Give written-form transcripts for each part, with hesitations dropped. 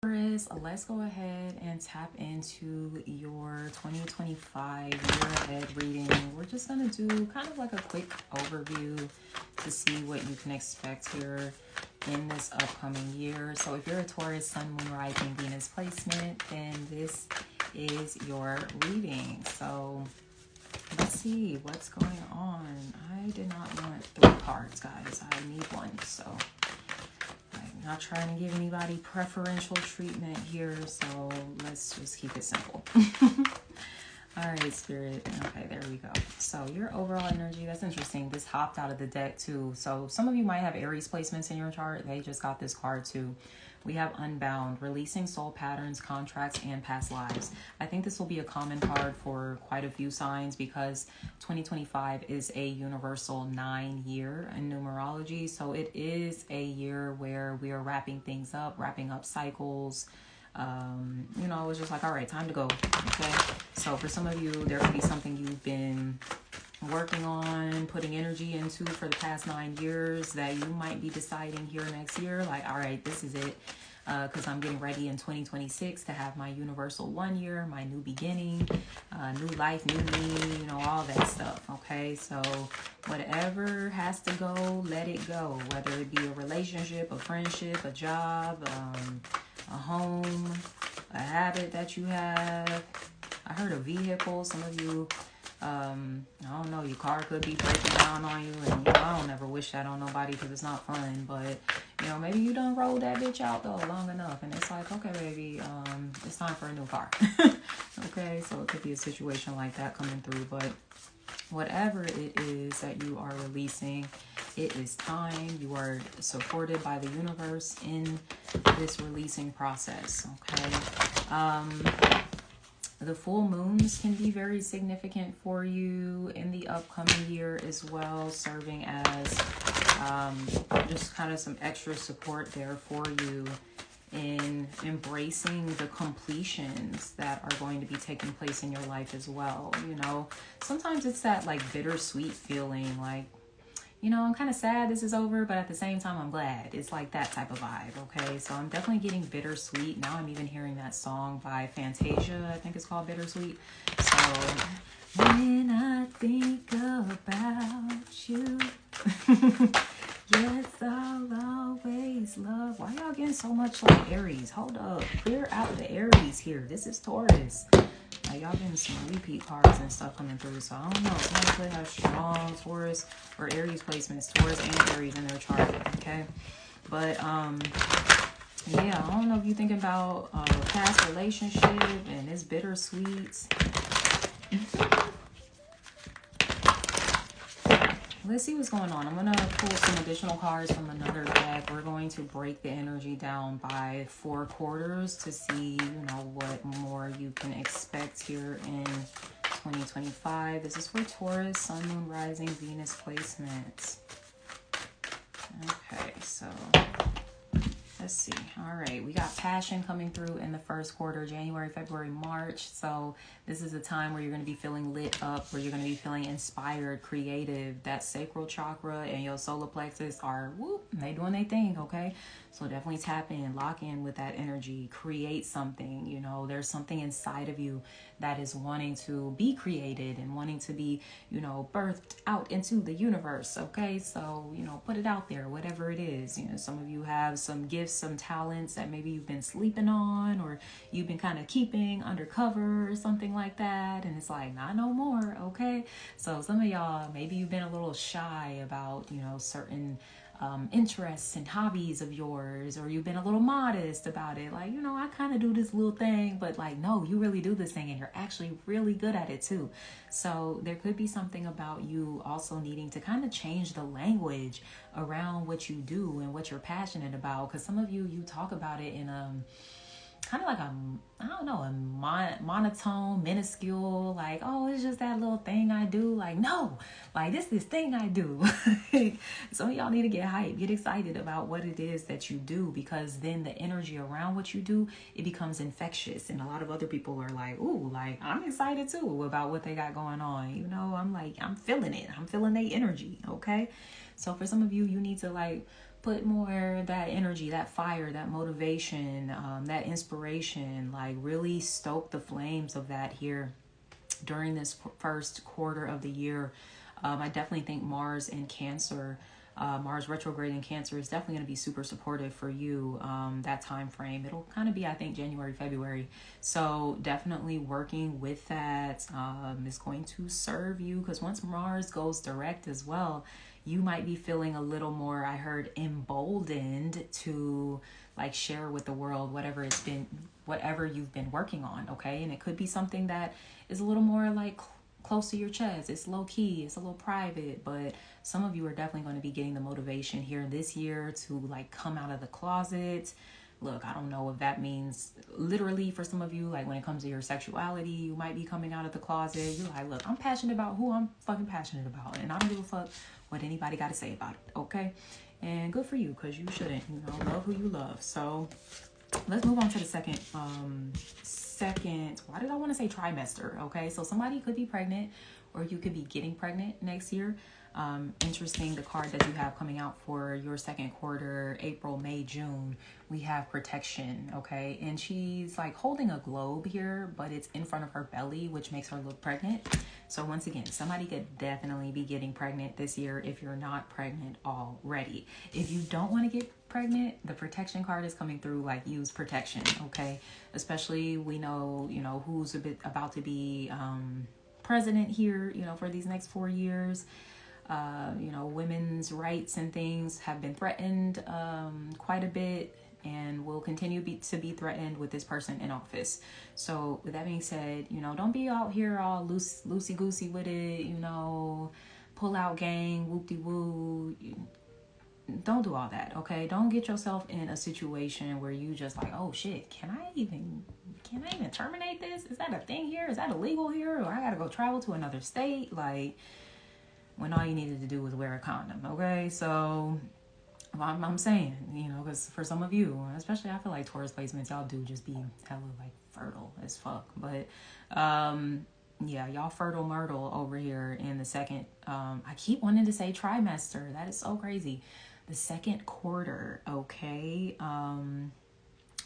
Taurus, let's go ahead and tap into your 2025 year ahead reading. We're just going to do kind of like a quick overview to see what you can expect here in this upcoming year. So if you're a Taurus, Sun, Moon, Rising, Venus placement, then this is your reading. So let's see what's going on. I did not want 3 cards, guys. I need one. So I'm not trying to give anybody preferential treatment here. So let's just keep it simple. All right, Spirit. Okay, there we go. So your overall energy, that's interesting. This hopped out of the deck too. So some of you might have Aries placements in your chart. They just got this card too. We have Unbound, releasing soul patterns, contracts, and past lives. I think this will be a common card for quite a few signs because 2025 is a universal 9 year in numerology. So it is a year where we are wrapping things up, wrapping up cycles. It's just like, all right, time to go. Okay. So for some of you, there could be something you've been working on, putting energy into for the past 9 years that you might be deciding here next year. Like, all right, this is it. Because I'm getting ready in 2026 to have my universal 1 year, my new beginning, new life, new me, all that stuff. Okay. So whatever has to go, let it go. Whether it be a relationship, a friendship, a job, a home, a habit that you have. I heard a vehicle. Some of you, I don't know, your car could be breaking down on you. And, I don't ever wish that on nobody because it's not fun. But, maybe you done rolled that bitch out, though, long enough. And it's like, okay, baby, it's time for a new car. Okay, so it could be a situation like that coming through. But whatever it is that you are releasing, it is time. You are supported by the universe in this releasing process. Okay. The full moons can be very significant for you in the upcoming year as well, serving as just kind of some extra support there for you in embracing the completions that are going to be taking place in your life as well. Sometimes it's that like bittersweet feeling, like, I'm kind of sad this is over, but at the same time, I'm glad. It's like that type of vibe, okay? So I'm definitely getting bittersweet. Now I'm even hearing that song by Fantasia. I think it's called Bittersweet. So when I think about you, yes, I'll always love. Why y'all getting so much like Aries? Hold up. Clear out the Aries here. This is Taurus. Y'all getting some repeat cards and stuff coming through. So I don't know. Somebody could have strong Taurus or Aries placements. Taurus and Aries in their chart. Okay. But yeah, I don't know if you're thinking about a past relationship and it's bittersweet. Let's see what's going on. I'm going to pull some additional cards from another deck. We're going to break the energy down by 4 quarters to see, what more you can expect here in 2025. This is for Taurus, Sun, Moon, Rising, Venus placements. Okay, so let's see. All right, we got passion coming through in the first quarter, January, February, March. So this is a time where you're going to be feeling lit up, where you're going to be feeling inspired, creative. That sacral chakra and your solar plexus are, they doing their thing, okay? So definitely tap in, lock in with that energy, create something. There's something inside of you that is wanting to be created and wanting to be, birthed out into the universe, okay? So, put it out there, whatever it is. Some of you have some gifts, some talents that maybe you've been sleeping on or you've been kind of keeping undercover or something like that. And it's like, not no more, okay? So some of y'all, maybe you've been a little shy about, certain interests and hobbies of yours, or you've been a little modest about it. Like, I kind of do this little thing, but like, no, you really do this thing and you're actually really good at it too. So there could be something about you also needing to kind of change the language around what you do and what you're passionate about. Because some of you talk about it in kind of like a monotone, minuscule, like, oh, it's just that little thing I do. Like, no, like this thing I do. Some of y'all need to get hyped, get excited about what it is that you do, because then the energy around what you do, it becomes infectious. And a lot of other people are like, ooh, like I'm excited too about what they got going on. I'm like, I'm feeling it. I'm feeling their energy. Okay. So for some of you, you need to like put more that energy, that fire, that motivation, that inspiration, like really stoke the flames of that here during this first quarter of the year. I definitely think Mars in Cancer, Mars retrograde in Cancer is definitely going to be super supportive for you that time frame. It'll kind of be, I think, January, February. So definitely working with that is going to serve you, because once Mars goes direct as well, you might be feeling a little more, I heard, emboldened to like share with the world whatever you've been working on. Okay. And it could be something that is a little more like close to your chest. It's low key, it's a little private, but some of you are definitely going to be getting the motivation here this year to like come out of the closet. Look, I don't know if that means literally for some of you, like when it comes to your sexuality, you might be coming out of the closet. You're like, look, I'm passionate about who I'm fucking passionate about, and I don't give a fuck what anybody got to say about it. Okay. And good for you, because you shouldn't, love who you love. So let's move on to the second, why did I want to say trimester? Okay. So somebody could be pregnant, or you could be getting pregnant next year. Interesting, the card that you have coming out for your second quarter, April, May, June, we have protection. Okay. And she's like holding a globe here, but it's in front of her belly, which makes her look pregnant. So once again, somebody could definitely be getting pregnant this year if you're not pregnant already. If you don't want to get pregnant, the protection card is coming through, like use protection. Okay. Especially we know, who's about to be president here, for these next 4 years. Women's rights and things have been threatened quite a bit, and will continue to be threatened with this person in office. So with that being said, don't be out here all loosey-goosey with it, pull out gang, whoop-de-woo. Don't do all that, okay? Don't get yourself in a situation where you just like, oh shit, can I even terminate this? Is that a thing here? Is that illegal here? Or I gotta go travel to another state? Like, when all you needed to do was wear a condom, okay? So I'm saying, because for some of you, especially I feel like Taurus placements, y'all do just be hella like fertile as fuck. But yeah, y'all fertile myrtle over here in the second, I keep wanting to say trimester. That is so crazy. The second quarter, okay?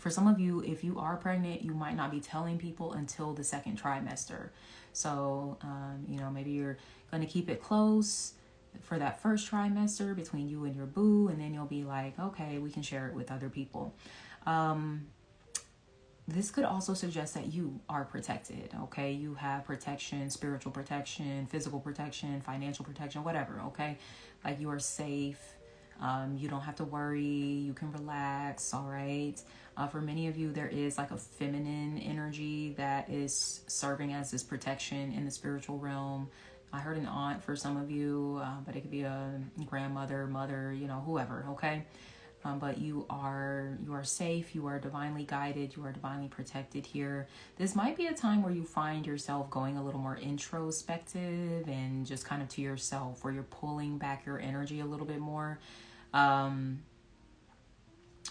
For some of you, if you are pregnant, you might not be telling people until the second trimester. So, maybe you're going to keep it close for that first trimester between you and your boo, and then you'll be like, okay, we can share it with other people. This could also suggest that you are protected, okay? You have protection, spiritual protection, physical protection, financial protection, whatever, okay? Like you are safe. You don't have to worry. You can relax, all right? For many of you, there is like a feminine energy that is serving as this protection in the spiritual realm. I heard an aunt for some of you, but it could be a grandmother, mother, whoever, okay? But you are safe. You are divinely guided. You are divinely protected here. This might be a time where you find yourself going a little more introspective and just kind of to yourself, where you're pulling back your energy a little bit more.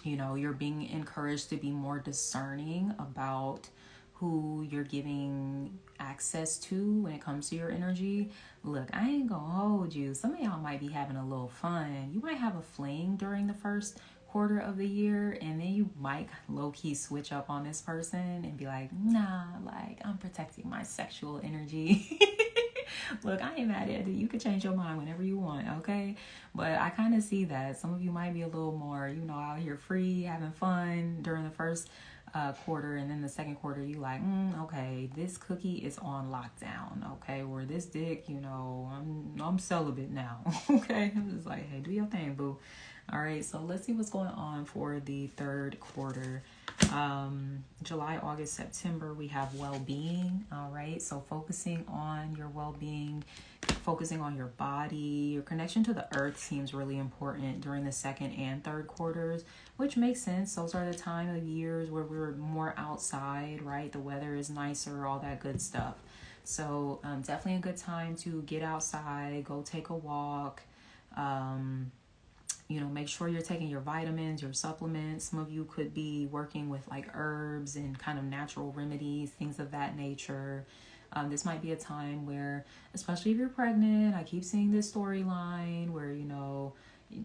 You're being encouraged to be more discerning about who you're giving access to when it comes to your energy. Look, I ain't gonna hold you. Some of y'all might be having a little fun. You might have a fling during the first quarter of the year, and then you might low-key switch up on this person and be like, nah, like I'm protecting my sexual energy. Look, I ain't mad at it. You can change your mind whenever you want, okay? But I kind of see that some of you might be a little more, out here free, having fun during the first quarter, and then the second quarter you like, okay, this cookie is on lockdown, okay? Or this dick, I'm celibate now, okay? I'm just like, hey, do your thing, boo. All right, so let's see what's going on for the third quarter. July, August, September, we have well-being. All right, so focusing on your well-being, focusing on your body, your connection to the earth seems really important during the second and third quarters, which makes sense. Those are the time of years where we're more outside, right? The weather is nicer, all that good stuff. So definitely a good time to get outside, go take a walk. Make sure you're taking your vitamins, your supplements. Some of you could be working with like herbs and kind of natural remedies, things of that nature. This might be a time where, especially if you're pregnant, I keep seeing this storyline where,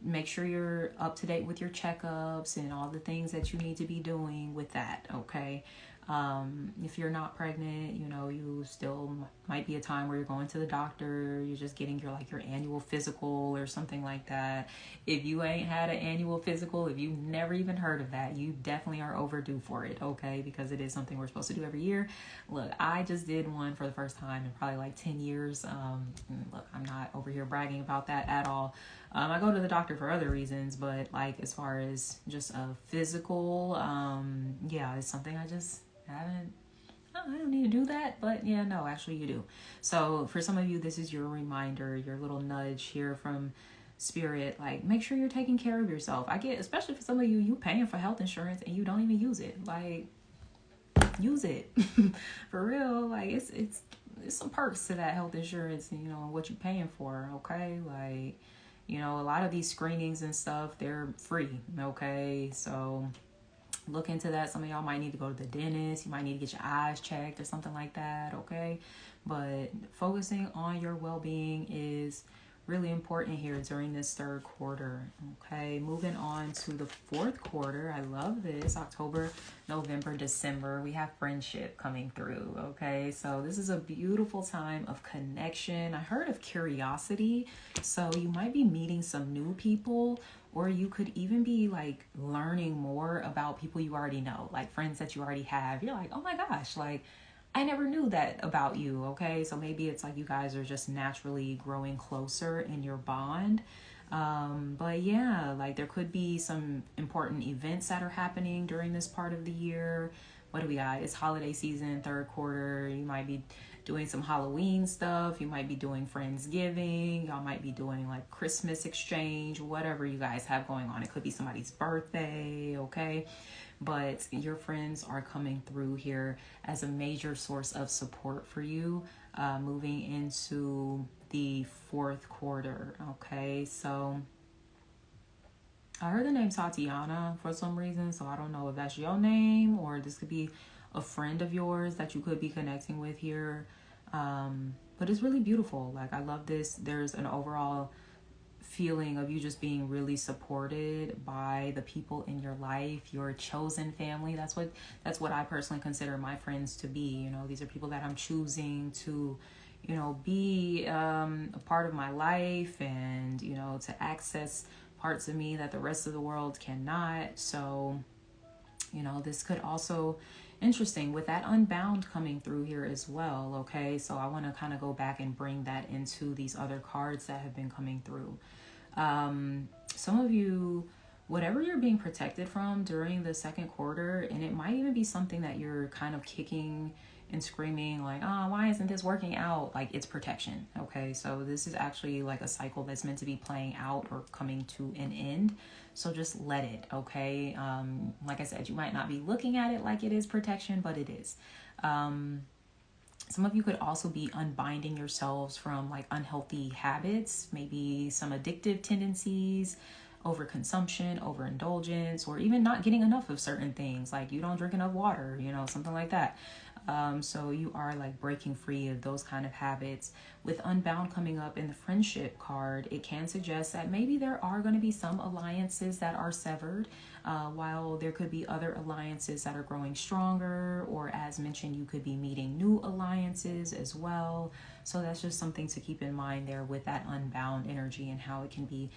make sure you're up to date with your checkups and all the things that you need to be doing with that, okay? If you're not pregnant, you know, you still might be a time where you're going to the doctor, you're just getting your annual physical or something like that. If you ain't had an annual physical, if you've never even heard of that, you definitely are overdue for it, okay? Because it is something we're supposed to do every year. Look, I just did one for the first time in probably like 10 years. Look, I'm not over here bragging about that at all. I go to the doctor for other reasons, but like as far as just a physical, yeah, it's something I just haven't. I don't need to do that, but yeah, no, actually you do. So for some of you, this is your reminder, your little nudge here from spirit. Like, make sure you're taking care of yourself. I get, especially for some of you, you paying for health insurance and you don't even use it. Like, use it for real. Like, it's some perks to that health insurance, and you know what you're paying for. Okay, like, you know, a lot of these screenings and stuff, they're free. Okay, so look into that. Some of y'all might need to go to the dentist. You might need to get your eyes checked or something like that, okay? But focusing on your well-being is really important here during this third quarter, okay? Moving on to the fourth quarter. I love this. October, November, December. We have friendship coming through, okay? So this is a beautiful time of connection. I heard of curiosity. So you might be meeting some new people, or you could even be like learning more about people you already know, like friends that you already have. You're like, oh my gosh, like I never knew that about you. Okay. So maybe it's like you guys are just naturally growing closer in your bond. But yeah, like there could be some important events that are happening during this part of the year. What do we got? It's holiday season, third quarter. You might be doing some Halloween stuff. You might be doing Friendsgiving. Y'all might be doing like Christmas exchange, whatever you guys have going on. It could be somebody's birthday, okay? But your friends are coming through here as a major source of support for you moving into the fourth quarter, okay? So I heard the name Tatiana for some reason, so I don't know if that's your name or this could be a friend of yours that you could be connecting with here. But it's really beautiful. Like, I love this. There's an overall feeling of you just being really supported by the people in your life, your chosen family. That's what I personally consider my friends to be. You know, these are people that I'm choosing to, you know, be a part of my life, and, you know, to access parts of me that the rest of the world cannot. So, you know, this could also, interesting with that unbound coming through here as well. Okay, so I want to kind of go back and bring that into these other cards that have been coming through. Some of you, whatever you're being protected from during the second quarter, and it might even be something that you're kind of kicking and screaming like, oh, why isn't this working out? Like, it's protection. Okay, so this is actually like a cycle that's meant to be playing out or coming to an end. So just let it, okay? Like I said, you might not be looking at it like it is protection, but it is. Some of you could also be unbinding yourselves from like unhealthy habits, maybe some addictive tendencies, overconsumption, overindulgence, or even not getting enough of certain things. Like you don't drink enough water, you know, something like that. So you are like breaking free of those kind of habits. With Unbound coming up in the friendship card, it can suggest that maybe there are going to be some alliances that are severed, while there could be other alliances that are growing stronger, or as mentioned, you could be meeting new alliances as well. So that's just something to keep in mind there with that Unbound energy and how it can be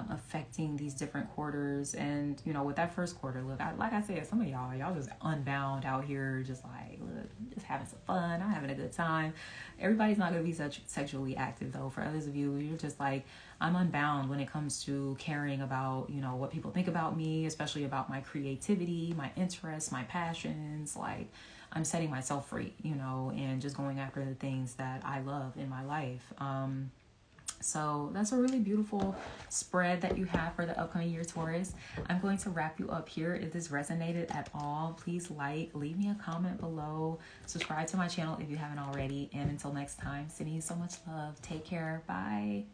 affecting these different quarters. And, you know, with that first quarter, look, like I said, some of y'all just unbound out here, just like, look, just having some fun. I'm having a good time. Everybody's not going to be such sexually active, though. For others of you, you're just like, I'm unbound when it comes to caring about, you know, what people think about me, especially about my creativity, my interests, my passions. Like, I'm setting myself free, you know, and just going after the things that I love in my life. So that's a really beautiful spread that you have for the upcoming year, Taurus. I'm going to wrap you up here. If this resonated at all, please leave me a comment below, subscribe to my channel if you haven't already. And until next time, sending you so much love. Take care. Bye.